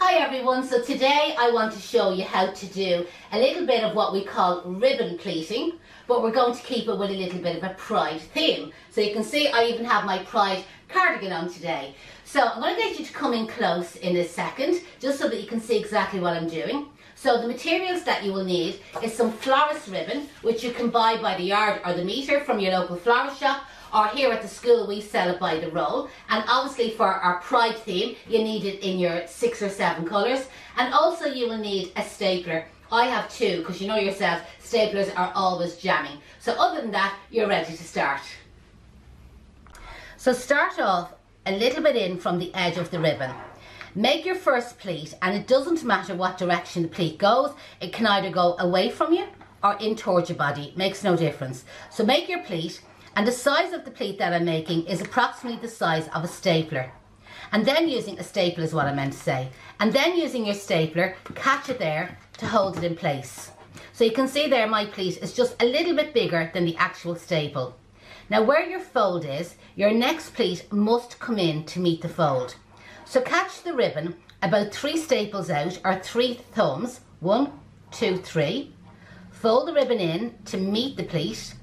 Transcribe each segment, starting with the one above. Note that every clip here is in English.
Hi everyone, so today I want to show you how to do a little bit of what we call ribbon pleating, but we're going to keep it with a little bit of a pride theme. So you can see I even have my pride cardigan on today. So I'm going to get you to come in close in a second, just so that you can see exactly what I'm doing. So the materials that you will need is some florist ribbon, which you can buy by the yard or the metre from your local florist shop, or here at the school we sell it by the roll. And obviously for our pride theme you need it in your 6 or 7 colours, and also you will need a stapler. I have 2 because you know yourself, staplers are always jamming. So other than that, you're ready to start. So start off a little bit in from the edge of the ribbon. Make your first pleat, and it doesn't matter what direction the pleat goes. It can either go away from you or in towards your body, makes no difference. So make your pleat, and the size of the pleat that I'm making is approximately the size of a stapler. And then using a staple is what I meant to say. And then using your stapler, catch it there to hold it in place. So you can see there my pleat is just a little bit bigger than the actual staple. Now where your fold is, your next pleat must come in to meet the fold. So catch the ribbon about 3 staples out, or 3 thumbs, 1, 2, 3. Fold the ribbon in to meet the pleat.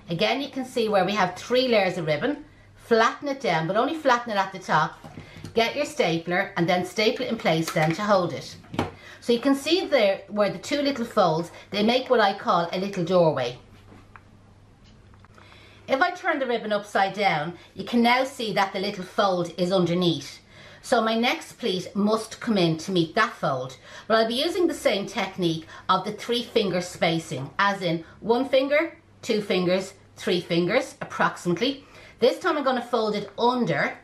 Again, you can see where we have 3 layers of ribbon. Flatten it down, but only flatten it at the top. Get your stapler and then staple it in place then to hold it. So you can see there where the 2 little folds, they make what I call a little doorway. If I turn the ribbon upside down, you can now see that the little fold is underneath. So my next pleat must come in to meet that fold. But I'll be using the same technique of the 3 finger spacing, as in 1 finger, 2 fingers, 3 fingers approximately. This time I'm going to fold it under.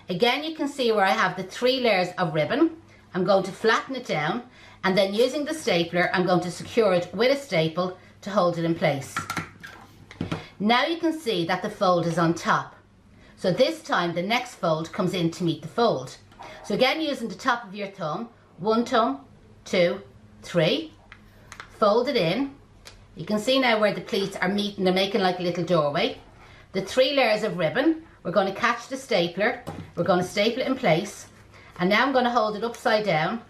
Again, you can see where I have the 3 layers of ribbon. I'm going to flatten it down, and then using the stapler I'm going to secure it with a staple to hold it in place. Now you can see that the fold is on top. So this time the next fold comes in to meet the fold. So again, using the top of your thumb, 1 thumb, 2, 3, fold it in. You can see now where the pleats are meeting, they're making like a little doorway. The 3 layers of ribbon, we're going to catch the stapler, we're going to staple it in place, and now I'm going to hold it upside down,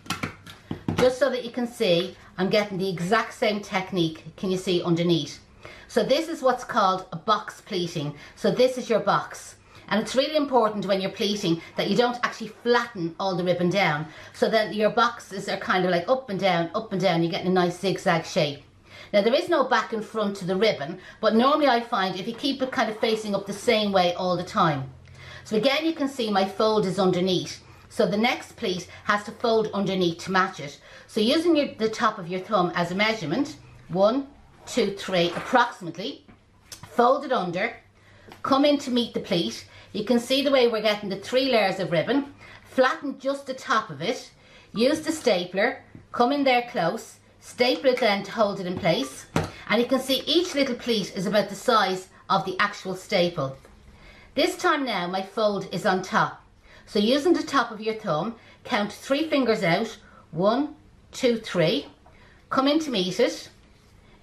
just so that you can see I'm getting the exact same technique, can you see, underneath. So this is what's called a box pleating. So this is your box. And it's really important when you're pleating that you don't actually flatten all the ribbon down, so that your boxes are kind of like up and down, you're getting a nice zigzag shape. Now there is no back and front to the ribbon, but normally I find if you keep it kind of facing up the same way all the time. So again, you can see my fold is underneath. So the next pleat has to fold underneath to match it. So using the top of your thumb as a measurement, 1, 2, 3 approximately, fold it under, come in to meet the pleat. You can see the way we're getting the 3 layers of ribbon, flatten just the top of it, use the stapler, come in there close, staple it then to hold it in place, and you can see each little pleat is about the size of the actual staple. This time now my fold is on top. So using the top of your thumb, count 3 fingers out, 1, 2, 3, come in to meet it.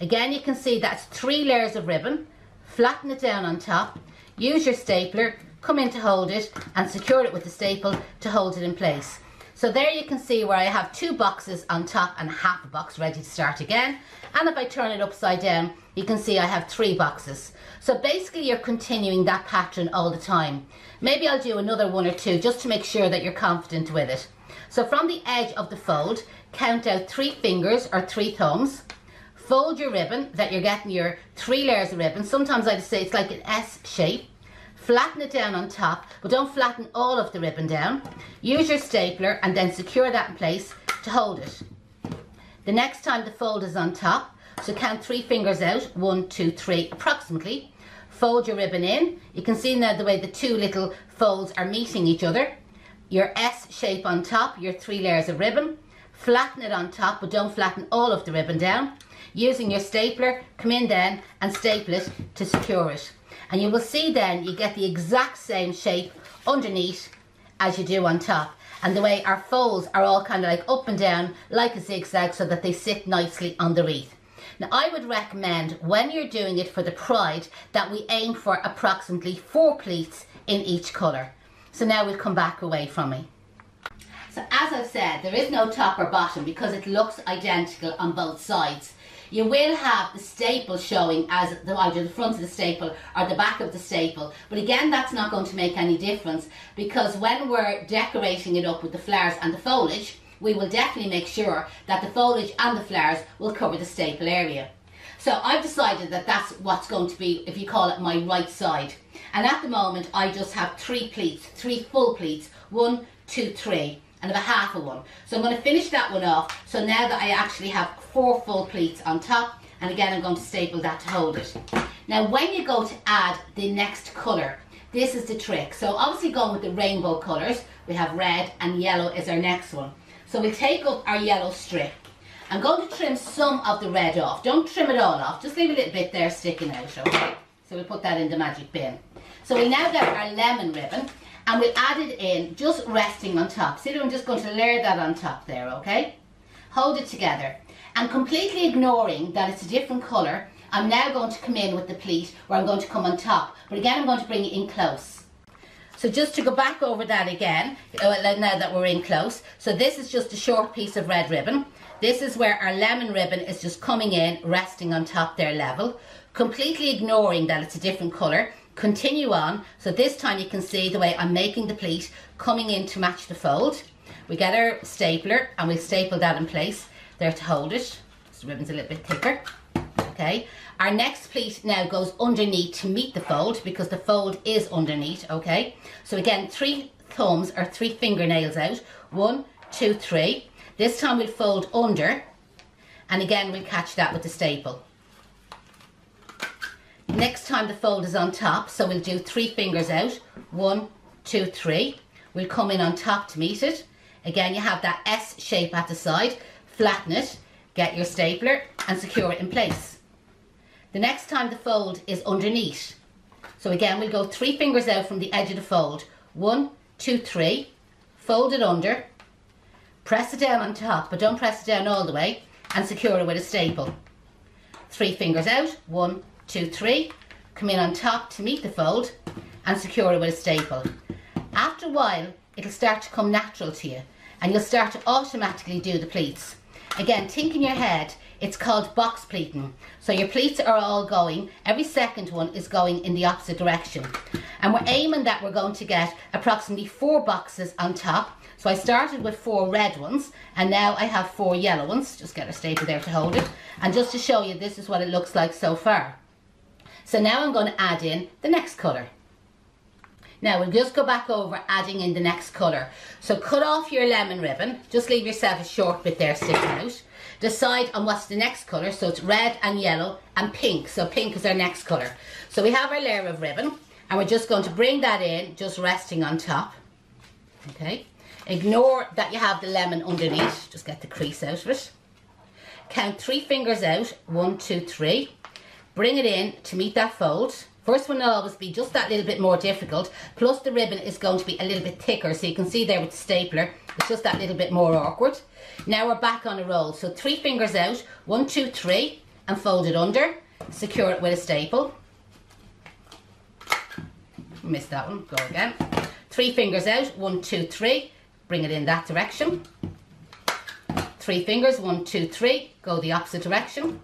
Again, you can see that's 3 layers of ribbon, flatten it down on top, use your stapler, come in to hold it, and secure it with the staple to hold it in place. So there you can see where I have 2 boxes on top and half a box ready to start again. And if I turn it upside down, you can see I have 3 boxes. So basically you're continuing that pattern all the time. Maybe I'll do another 1 or 2 just to make sure that you're confident with it. So from the edge of the fold, count out 3 fingers or 3 thumbs. Fold your ribbon, that you're getting your 3 layers of ribbon. Sometimes I'd say it's like an S shape. Flatten it down on top, but don't flatten all of the ribbon down. Use your stapler and then secure that in place to hold it. The next time the fold is on top, so count 3 fingers out, 1, 2, 3 approximately. Fold your ribbon in. You can see now the way the 2 little folds are meeting each other. Your S shape on top, your 3 layers of ribbon. Flatten it on top, but don't flatten all of the ribbon down. Using your stapler, come in then and staple it to secure it. And you will see then you get the exact same shape underneath as you do on top. And the way our folds are all kind of like up and down like a zigzag, so that they sit nicely on the wreath. Now I would recommend when you're doing it for the pride that we aim for approximately 4 pleats in each colour. So now we'll come back away from me. So as I've said, there is no top or bottom because it looks identical on both sides. You will have the staple showing as either the front of the staple or the back of the staple. But again, that's not going to make any difference because when we're decorating it up with the flowers and the foliage, we will definitely make sure that the foliage and the flowers will cover the staple area. So I've decided that that's what's going to be, if you call it, my right side. And at the moment, I just have 3 pleats, 3 full pleats, 1, 2, 3. And have a half of one. So I'm going to finish that one off. So now that I actually have 4 full pleats on top, and again I'm going to staple that to hold it. Now when you go to add the next colour, this is the trick. So obviously going with the rainbow colours, we have red and yellow is our next one. So we'll take up our yellow strip. I'm going to trim some of the red off. Don't trim it all off, just leave a little bit there sticking out, okay? So we'll put that in the magic bin. So we now get our lemon ribbon. And we'll add it in, just resting on top. See, I'm just going to layer that on top there, okay? Hold it together. And completely ignoring that it's a different colour, I'm now going to come in with the pleat where I'm going to come on top. But again, I'm going to bring it in close. So just to go back over that again, now that we're in close. So this is just a short piece of red ribbon. This is where our lemon ribbon is just coming in, resting on top there level. Completely ignoring that it's a different colour. Continue on, so this time you can see the way I'm making the pleat coming in to match the fold. We get our stapler and we'll staple that in place there to hold it. So the ribbon's a little bit thicker. Okay, our next pleat now goes underneath to meet the fold because the fold is underneath. Okay, so again 3 thumbs or 3 fingernails out. 1, 2, 3. This time we'll fold under and again we'll catch that with the staple. Next time the fold is on top, so we'll do 3 fingers out. 1, 2, 3. We'll come in on top to meet it. Again, you have that S shape at the side. Flatten it, get your stapler and secure it in place. The next time the fold is underneath. So again, we'll go 3 fingers out from the edge of the fold. 1, 2, 3. Fold it under. Press it down on top, but don't press it down all the way. And secure it with a staple. 3 fingers out. 1, 2, 3, come in on top to meet the fold and secure it with a staple. After a while, it'll start to come natural to you and you'll start to automatically do the pleats. Again, think in your head, it's called box pleating. So your pleats are all going, every second one is going in the opposite direction. And we're aiming that we're going to get approximately 4 boxes on top. So I started with 4 red ones and now I have 4 yellow ones. Just get a staple there to hold it. And just to show you, this is what it looks like so far. So now I'm going to add in the next colour. Now we'll just go back over adding in the next colour. So cut off your lemon ribbon, just leave yourself a short bit there sticking out. Decide on what's the next colour, so it's red and yellow and pink. So pink is our next colour. So we have our layer of ribbon and we're just going to bring that in, just resting on top. Okay, ignore that you have the lemon underneath, just get the crease out of it. Count 3 fingers out, 1, 2, 3. Bring it in to meet that fold. First one will always be just that little bit more difficult, plus the ribbon is going to be a little bit thicker, so you can see there with the stapler, it's just that little bit more awkward. Now we're back on a roll, so 3 fingers out, 1, 2, 3, and fold it under, secure it with a staple. Missed that one, go again. 3 fingers out, 1, 2, 3, bring it in that direction. 3 fingers, 1, 2, 3, go the opposite direction.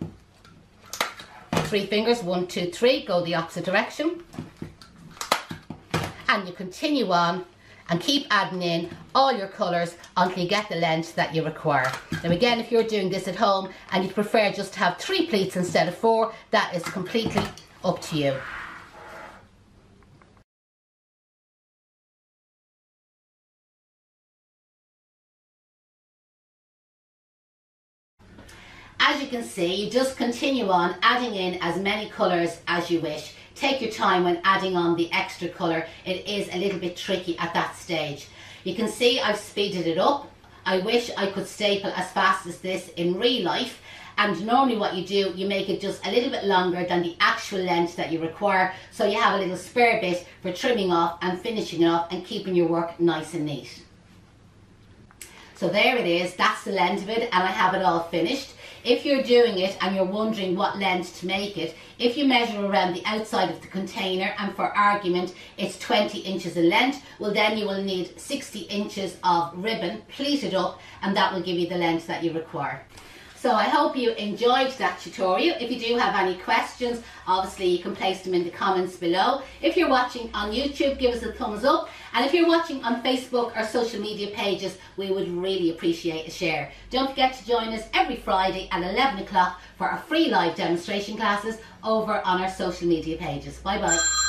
3 fingers, 1, 2, 3, go the opposite direction. And you continue on and keep adding in all your colours until you get the length that you require. Now again, if you're doing this at home and you prefer just to have 3 pleats instead of 4, that is completely up to you. As you can see, you just continue on adding in as many colours as you wish. Take your time when adding on the extra colour. It is a little bit tricky at that stage. You can see I've speeded it up. I wish I could staple as fast as this in real life. And normally what you do, you make it just a little bit longer than the actual length that you require. So you have a little spare bit for trimming off and finishing off and keeping your work nice and neat. So there it is, that's the length of it, and I have it all finished. if you're doing it and you're wondering what length to make it, if you measure around the outside of the container, and for argument it's 20 inches in length, well then you will need 60 inches of ribbon pleated up, and that will give you the length that you require. So I hope you enjoyed that tutorial. If you do have any questions, obviously you can place them in the comments below. If you're watching on YouTube, give us a thumbs up. And if you're watching on Facebook or social media pages, we would really appreciate a share. Don't forget to join us every Friday at 11 o'clock for our free live demonstration classes over on our social media pages. Bye bye.